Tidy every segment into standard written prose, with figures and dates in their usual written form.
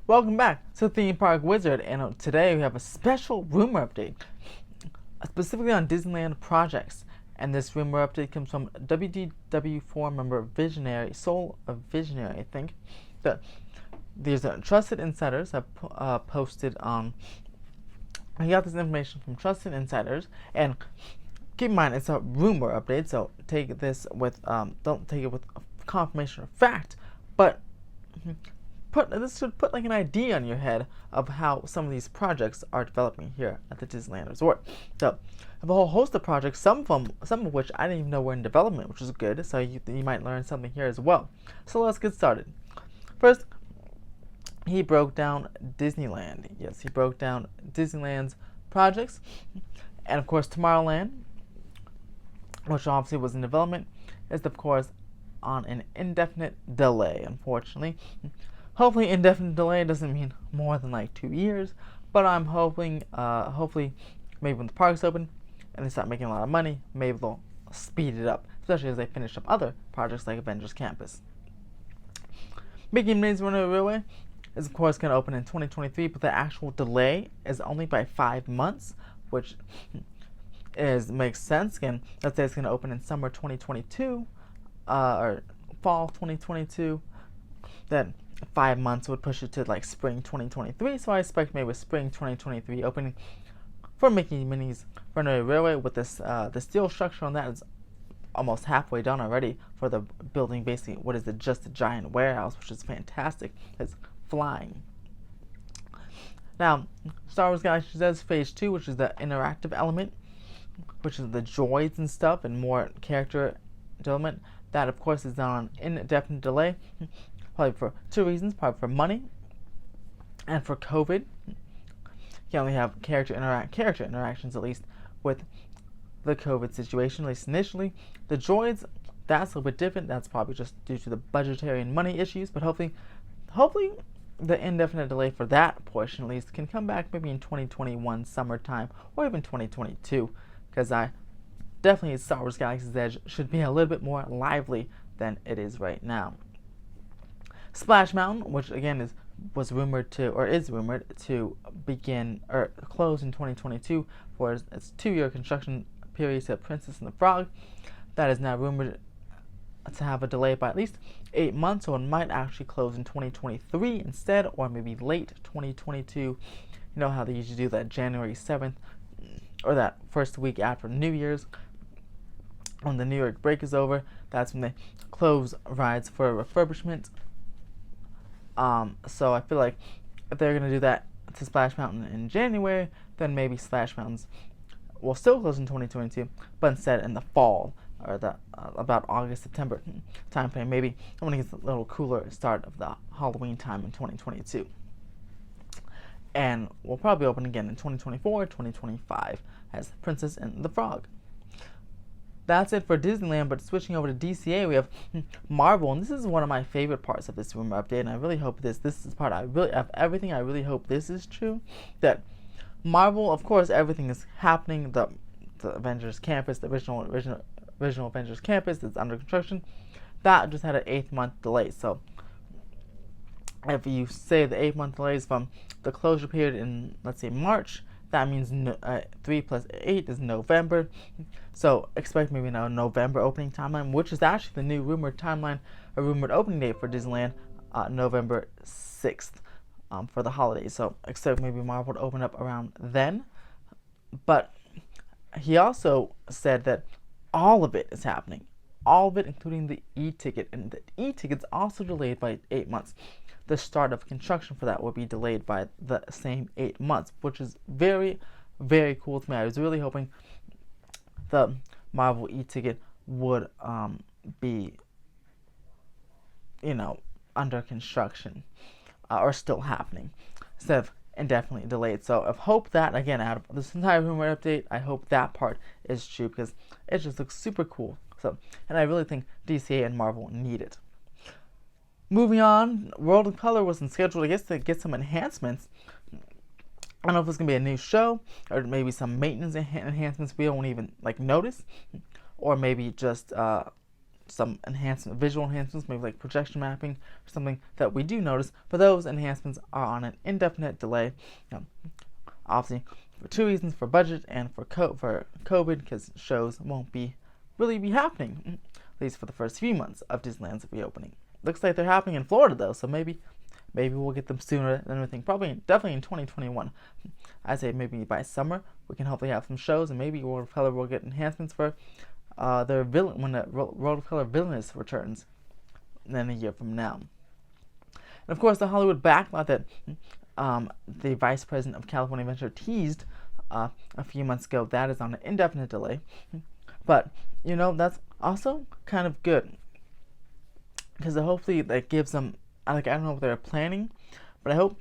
Welcome back to Theme Park Wizard, and today we have a special rumor update, specifically on Disneyland projects. And this rumor update comes from WDW4 member Visionary, Soul of Visionary, I think. That these trusted insiders have posted on. I got this information from trusted insiders, and keep in mind it's a rumor update, so take this with don't take it with confirmation or fact, but this should put like an idea on your head of how some of these projects are developing here at the Disneyland Resort. So, I have a whole host of projects, some of which I didn't even know were in development, which is good. So you might learn something here as well. So let's get started. First, he broke down Disneyland. Yes, he broke down Disneyland's projects, and of course Tomorrowland, which obviously was in development, is of course on an indefinite delay, unfortunately. Hopefully indefinite delay doesn't mean more than like 2 years, but I'm hoping, hopefully, maybe when the park's open and they start making a lot of money, maybe they'll speed it up, especially as they finish up other projects like Avengers Campus. Mickey and Minnie's Runaway Railway is of course going to open in 2023, but the actual delay is only by 5 months, which makes sense. Again, let's say it's going to open in summer 2022, or fall 2022, then 5 months would push it to like spring 2023. So I expect maybe spring 2023 opening for Mickey and Minnie's Runaway Railway. With this, the steel structure on that is almost halfway done already for the building. Basically, what is it? Just a giant warehouse, which is fantastic. It's flying. Now, Star Wars Galaxy's Edge Phase 2, which is the interactive element, which is the droids and stuff and more character development. That, of course, is on an indefinite delay. Probably for 2 reasons, probably for money and for COVID. You can only have character interactions, at least, with the COVID situation, at least initially. The droids, that's a little bit different. That's probably just due to the budgetary and money issues, but hopefully the indefinite delay for that portion, at least, can come back maybe in 2021 summertime or even 2022, because definitely Star Wars Galaxy's Edge should be a little bit more lively than it is right now. Splash Mountain, which again is rumored to begin or close in 2022 for its 2-year construction period to Princess and the Frog. That is now rumored to have a delay by at least 8 months, so it might actually close in 2023 instead, or maybe late 2022. You know how they usually do that January 7th, or that first week after New Year's, when the New York break is over. That's when they close rides for refurbishment. So I feel like if they're going to do that to Splash Mountain in January, then maybe Splash Mountains will still close in 2022, but instead in the fall, or about August, September time frame. Maybe I want to get a little cooler start of the Halloween time in 2022. And we'll probably open again in 2024, 2025 as Princess and the Frog. That's it for Disneyland, but switching over to DCA, we have Marvel, and this is one of my favorite parts of this rumor update, and I really hope this is part of everything. I really hope this is true. That Marvel, of course, everything is happening. The Avengers Campus, the original Avengers Campus is under construction. That just had an 8-month delay. So if you say the 8-month delay is from the closure period in, let's say, March, that means 3 plus 8 is November. So expect maybe a November opening timeline, which is actually the new rumored timeline, a rumored opening date for Disneyland, November 6th for the holidays. So expect maybe Marvel to open up around then. But he also said that all of it is happening. All of it, including the e-ticket. And the e-ticket's also delayed by 8 months. The start of construction for that will be delayed by the same 8 months, which is very, very cool to me. I was really hoping the Marvel e-ticket would be, under construction or still happening instead of indefinitely delayed. So I hope that, again, out of this entire rumor update, I hope that part is true, because it just looks super cool. So, and I really think DCA and Marvel need it. Moving on, World of Color wasn't scheduled, I guess, to get some enhancements. I don't know if it's going to be a new show, or maybe some maintenance enhancements we don't even notice, or maybe just some visual enhancements, maybe like projection mapping or something that we do notice, but those enhancements are on an indefinite delay. Obviously, for two reasons: for budget and for COVID, because shows won't really be happening, at least for the first few months of Disneyland's reopening. Looks like they're happening in Florida though, so maybe we'll get them sooner than we think. Definitely in 2021. I say maybe by summer we can hopefully have some shows, and maybe World of Color will get enhancements for their villain when the World of Color Villainous returns, then a year from now. And of course, the Hollywood backlot that the Vice President of California Adventure teased a few months ago, that is on an indefinite delay. But that's also kind of good, because hopefully that gives them, I don't know what they're planning, but I hope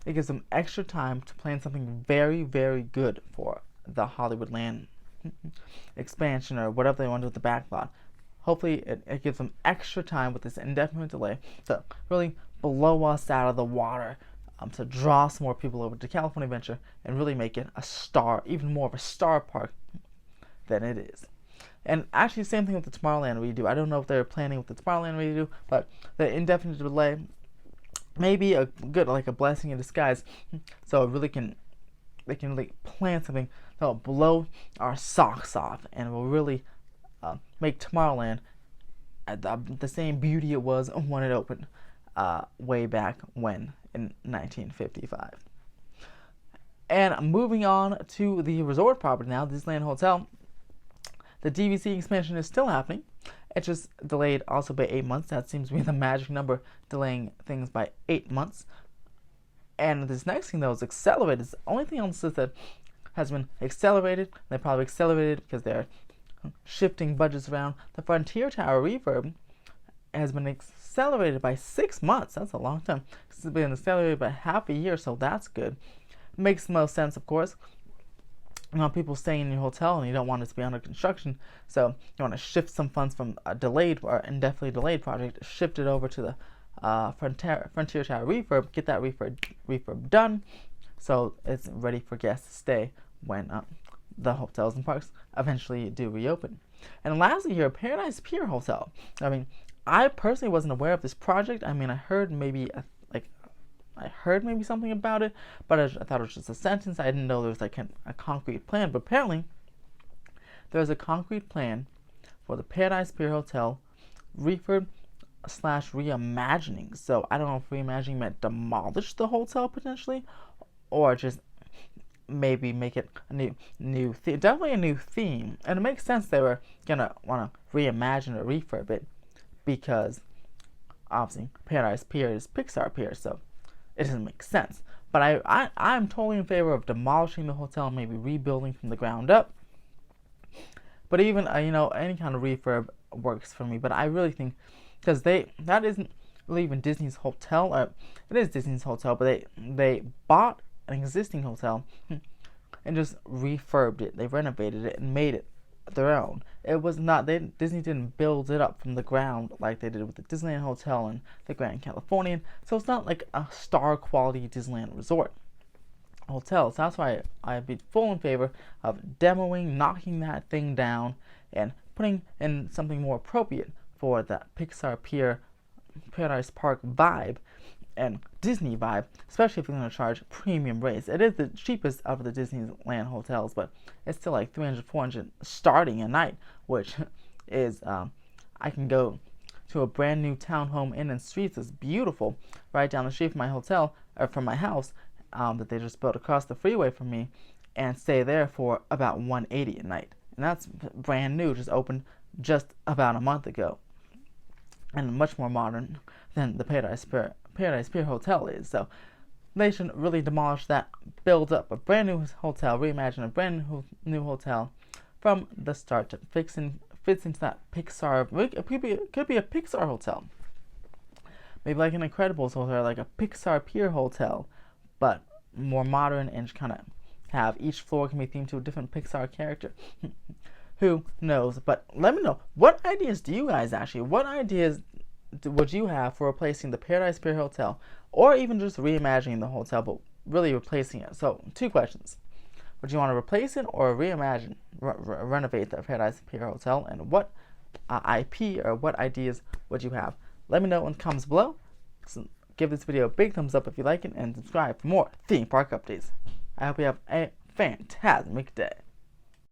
it gives them extra time to plan something very, very good for the Hollywoodland expansion or whatever they want to do with the backlot. Hopefully it gives them extra time with this indefinite delay to really blow us out of the water, to draw some more people over to California Adventure and really make it a star, even more of a star park than it is. And actually, same thing with the Tomorrowland redo. I don't know if they're planning with the Tomorrowland redo, but the indefinite delay may be a good, like a blessing in disguise. So it really they can really plan something that will blow our socks off and will really make Tomorrowland the same beauty it was when it opened way back when in 1955. And moving on to the resort property now, Disneyland Hotel. The DVC expansion is still happening. It's just delayed also by 8 months. That seems to be the magic number, delaying things by 8 months. And this next thing, though, is accelerated. It's the only thing on the list that has been accelerated. They probably accelerated because they're shifting budgets around. The Frontier Tower refurb has been accelerated by 6 months. That's a long time. It's been accelerated by half a year, so that's good. Makes the most sense, of course. People staying in your hotel and you don't want it to be under construction, so you want to shift some funds from a delayed or indefinitely delayed project, shift it over to the Frontier Tower refurb, get that refurb done, so it's ready for guests to stay when the hotels and parks eventually do reopen. And lastly here, Paradise Pier Hotel. I personally wasn't aware of this project. I heard maybe something about it, but I thought it was just a sentence. I didn't know there was a concrete plan. But apparently, there's a concrete plan for the Paradise Pier Hotel refurb / reimagining. So I don't know if reimagining meant demolish the hotel potentially, or just maybe make it a new definitely a new theme. And it makes sense they were gonna want to reimagine or refurb it, because obviously Paradise Pier is Pixar Pier, so it doesn't make sense. But I'm totally in favor of demolishing the hotel, maybe rebuilding from the ground up. But even any kind of refurb works for me. But I really think, because that isn't really even Disney's hotel. It is Disney's hotel, but they bought an existing hotel and just refurbed it. They renovated it and made it their own. It was not Disney didn't build it up from the ground like they did with the Disneyland Hotel and the Grand Californian. So it's not like a star quality Disneyland resort hotel. So that's why I'd be full in favor of demoing, knocking that thing down, and putting in something more appropriate for the Pixar Pier Paradise Park vibe and Disney vibe, especially if you're going to charge premium rates. It is the cheapest of the Disneyland hotels, but it's still like $300, $400 starting a night, which is, I can go to a brand new townhome inn and suites that's beautiful right down the street from my hotel, or from my house, that they just built across the freeway from me, and stay there for about $180 a night. And that's brand new, just opened just about a month ago, and much more modern than the Paradise Pier Hotel is. So they should really demolish that, build up a brand new hotel, reimagine a brand new hotel from the start to fits into that Pixar. It could be a Pixar hotel, maybe like an Incredibles hotel, like a Pixar Pier Hotel, but more modern, and kind of have each floor can be themed to a different Pixar character. Who knows? But let me know, what ideas do you guys what ideas would you have for replacing the Paradise Pier Hotel, or even just reimagining the hotel, but really replacing it? So 2 questions. Would you want to replace it or reimagine, renovate the Paradise Pier Hotel, and what IP, or what ideas would you have? Let me know in the comments below. So give this video a big thumbs up if you like it, and subscribe for more theme park updates. I hope you have a fantastic day.